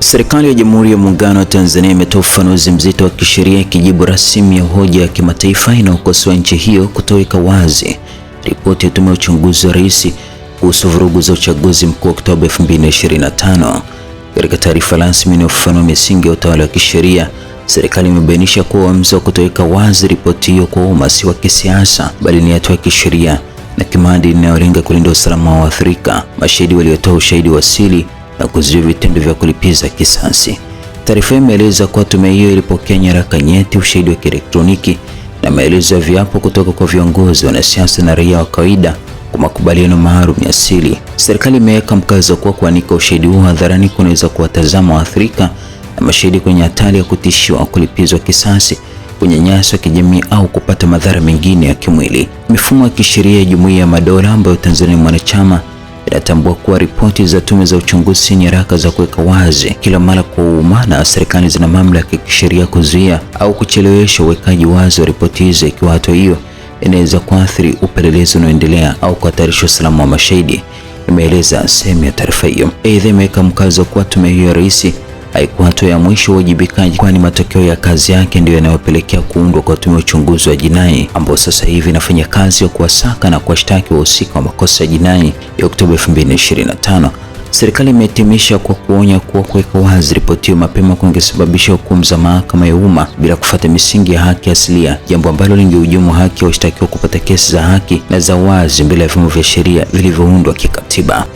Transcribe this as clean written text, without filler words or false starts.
Serikali ya Jamhuri ya Muungano wa Tanzania imetoa ufafanuzi mzito wa kisheria ikijibu rasmi ya hoja ya kimataifa inayokosoa nchi hiyo kutoweka wazi ripoti ya tume ya uchunguzi wa rais kuhusu vurugu za uchaguzi mkuu wa Oktoba 2025. Katika taarifa rasmi inayofafanua misingi ya utawala wa kisheria, serikali imebainisha kuwa uamuzi wa kutoweka wazi ripoti hiyo kwa umma si wa kisiasa, bali ni hatua ya kisheria na kimaadili inayolenga kulinda usalama wa waathirika, mashahidi waliotoa ushahidi wa asili na kuzuia vitendo vya kulipiza kisasi. Taarifa imeeleza kuwa tume hiyo ilipokea nyaraka nyeti, ushahidi wa kielektroniki na maelezo ya viapo kutoka kwa viongozi, wanasiasa na raia wa kawaida kwa makubaliano maalum ya asili. Serikali imeweka mkazo kwa kuanika ushahidi huo hadharani kunaweza kuwatazama waathirika na mashahidi kwenye hatari ya kutishiwa, kulipizwa kisasi, kunyanyaswa kijamii au kupata madhara mengine ya kimwili. Mifumo ya kisheria ya Jumuiya ya Madola ambayo Tanzania ni mwanachama inatambua kuwa ripoti za tume za uchunguzi ni nyaraka za kuweka wazi kila mara kwa umma, na serikali zina mamlaka ya kisheria kuzuia au kuchelewesha uwekaji wazi wa ripoti hizo ikiwa hatua hiyo inaweza kuathiri upelelezi unaoendelea au kuhatarisha usalama wa mashahidi, imeeleza sehemu ya taarifa hiyo. Aidha, imeweka mkazo kuwa tume hiyo ya rais haikuwa hatua ya mwisho wa uwajibikaji, kwani matokeo ya kazi yake ndio yanayopelekea kuundwa kwa tume ya uchunguzi wa jinai ambao sasa hivi inafanya kazi ya kuwasaka na kuwashtaki wahusika wa makosa ya jinai ya Oktoba 2025. Serikali imehitimisha kwa kuonya kuwa kuweka wazi ripoti hiyo mapema kungesababisha hukumu za mahakama ya umma bila kufuata misingi ya haki asilia, jambo ambalo lingehujumu haki ya washtakiwa kupata kesi za haki na za wazi mbele ya vyombo vya sheria vilivyoundwa kikatiba.